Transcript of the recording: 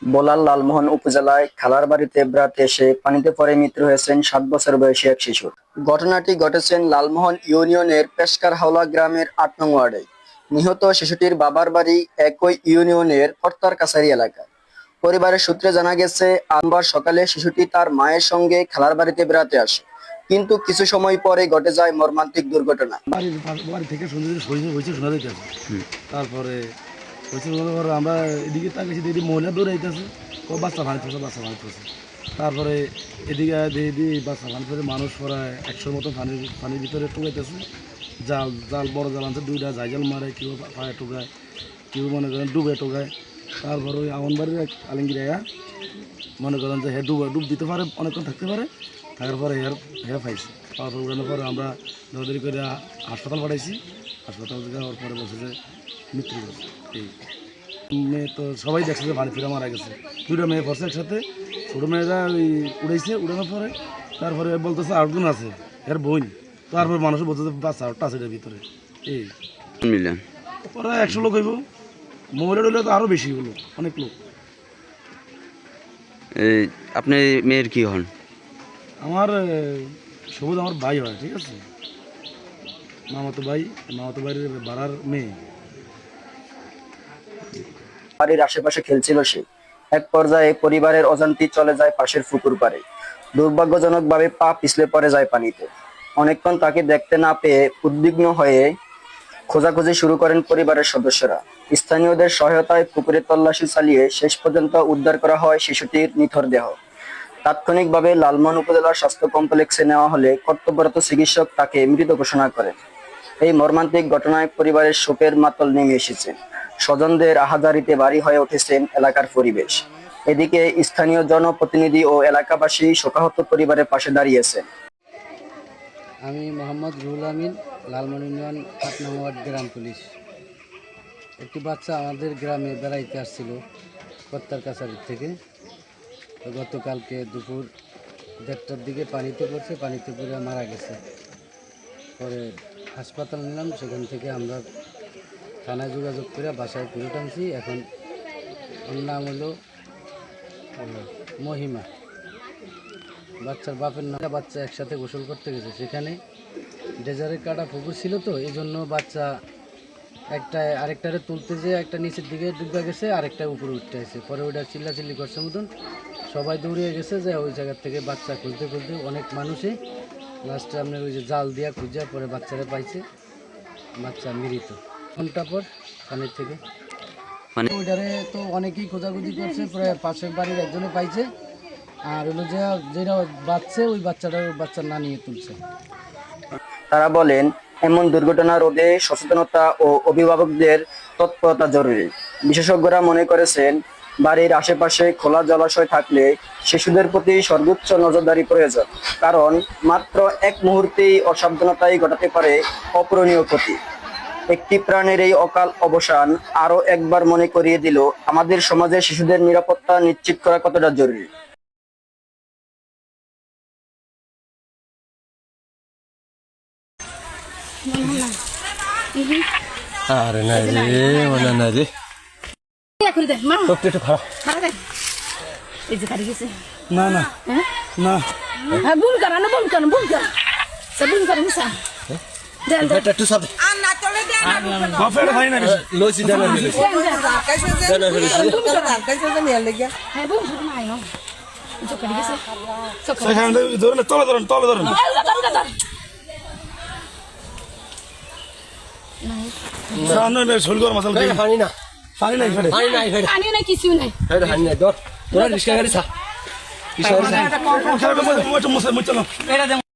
বলার লালমোহন উপজেলায় খালার বাড়িতে বেড়াতে এসে পানিতে পড়ে মৃত্যু হয়েছেন 7 বছর বয়সী এক শিশুর। ঘটনাটি ঘটেছেন লালমোহন ইউনিয়নের পেশকার হাওলা গ্রামের 8 নং ওয়ার্ডে। নিহত শিশুটির বাবার বাড়ি একই ইউনিয়নের কর্তার কাছারি এলাকায়। পরিবারের সূত্রে জানা গেছে, সোমবার সকালে শিশুটি তার মায়ের সঙ্গে খালার বাড়িতে বেড়াতে আসে, কিন্তু কিছু সময় পরে ঘটে যায় মর্মান্তিক দুর্ঘটনা। বাড়ি থেকে শোনা যাইতেছে। তারপরে আমরা এদিকে তাকাইছি, দেখি মহিলা দৌড়াইতেছে, বাচ্চা ভাঙতেছে। তারপরে এদিকে দেখি বাচ্চা ভাঙতেছে, মানুষ প্রায় 100 মতো পানির ভিতরে টোকাইতেছে। জাল বড় জাল আনছে, 2টা জাল মারে, কেউ পায়ে টোকায়, কেউ মনে করেন ডুবে টোকায়। তারপরে ওই আমনবাড়ির এক আলিঙ্গিরাইয়া মনে করেন যে ডুব দিতে পারে, অনেকক্ষণ থাকতে পারে, থাকার পরে হেয়ার পাইছে। তারপর উড়ানোর পরে আমরা দৌড়াদৌড়ি করে হাসপাতাল পাঠাইছি। হাসপাতাল থেকে যাওয়ার পরে বলছে যে মৃত্যু হয়েছে। এই মেয়ে তো সবাই দেখছে যে পানি ফিরে মারা গেছে। 2টা মেয়ে পড়ছে একসাথে, ছোটো মেয়েরা ওই উড়াইছে। উড়ানোর পরে তারপরে বলতেছে আরেকজন আছে, এর বোন। তারপর মানুষও বলছে যে বাচ্চা আছে এটার ভিতরে। এই মিলেন ওরা 100 লোক হইব, মহিলা হইলে তো আরও বেশি হলো, অনেক লোক। এই আপনি মেয়ের কি হন? আমার সবুজ আমার ভাই হয়, ঠিক আছে, মামাতো বাড়ির বাড়ার মেয়ে। বাড়ির আশেপাশে খেলছিল সে। এক পর্যায়ে পরিবারের অজান্তে চলে যায় পাশের পুকুর পাড়ে। দুর্ভাগ্যজনকভাবে পা পিছলে পড়ে যায় পানিতে। অনেকক্ষণ তাকে দেখতে না পেয়ে উদ্বিগ্ন হয়ে খোঁজাখুঁজি শুরু করেন পরিবারের সদস্যরা। স্থানীয়দের সহায়তায় পুকুরে তল্লাশি চালিয়ে শেষ পর্যন্ত উদ্ধার করা হয় শিশুটির নিথর দেহ। তাৎক্ষণিকভাবে লালমোহন উপজেলা স্বাস্থ্য কমপ্লেক্সে নেওয়া হলে কর্তব্যরত চিকিৎসক তাকে মৃত ঘোষণা করেন। এই মর্মান্তিক ঘটনায় পরিবারের শোকের মাতল নেমে এসেছে। স্বজনদের আহাজারিতে ভারী হয়ে উঠেছেন এলাকার পরিবেশ। এদিকে স্থানীয় জনপ্রতিনিধি ও এলাকাবাসী শোকাহত পরিবারের পাশে দাঁড়িয়েছেন। আমি মোহাম্মদ রুহুল আমিন, লালমোহন ইউনিয়ন 8 নং ওয়ার্ড গ্রাম পুলিশ। একটি বাচ্চা আমাদের গ্রামে বেড়াইতে আসছিল কর্তার কাছারি থেকে। তো গতকালকে দুপুর 1:30টার দিকে পানিতে পড়ছে, পানিতে পড়ে মারা গেছে। পরে হাসপাতাল নিলাম, সেখান থেকে আমরা থানায় যোগাযোগ করে বাসায় ফেরত আনছি। এখন ওর নাম হলো মহিমা। বাচ্চার বাপের নাম। বাচ্চা একসাথে গোসল করতে গেছে, সেখানে ডেজারের কাটা পুকুর ছিল, তো এই জন্য বাচ্চা আরেকটারে তুলতে যেয়ে একটা নিচের দিকে ডুবে গেছে, আরেকটা উপরে উঠতে আসে। পরে ওইটা চিল্লাচিল্লি করছে মতন সবাই দৌড়িয়ে গেছে, যে ওই জায়গার থেকে বাচ্চা খুঁজতে অনেক মানুষই লাস্টে আপনার ওই যে জাল দিয়া খুঁজে পরে বাচ্চারা পাইছে। বাচ্চা মৃত। ঘন্টা পর পানির থেকে মানে ওইটারে তো অনেকেই খোঁজাখুঁজি করছে, প্রায় পাশের বাড়ির একজনে পাইছে। আর হলো যেটা বাচ্চা, ওই বাচ্চার না নিয়ে তুলছে। তারা বলেন, এমন দুর্ঘটনা রোধে সচেতনতা ও অভিভাবকদের তৎপরতা জরুরি। বিশেষজ্ঞরা মনে করেছেন, বাড়ির আশেপাশে খোলা জলাশয় থাকলে শিশুদের প্রতি সর্বোচ্চ নজরদারি প্রয়োজন, কারণ মাত্র এক মুহূর্তেই অসাবধানতাই ঘটাতে পারে অপূরণীয় ক্ষতি। একটি প্রাণের এই অকাল অবসান আরো একবার মনে করিয়ে দিল আমাদের সমাজে শিশুদের নিরাপত্তা নিশ্চিত করা কতটা জরুরি। আরে না রে, মনে না রে, একটু খারাপ। না না না, একটু সাথে লইছি দেন তলে ধরেন। পানি না, পানি নাই, পানি নাই, কিছু নাই। পানি নাই, তোরা রিক্সা গাড়ি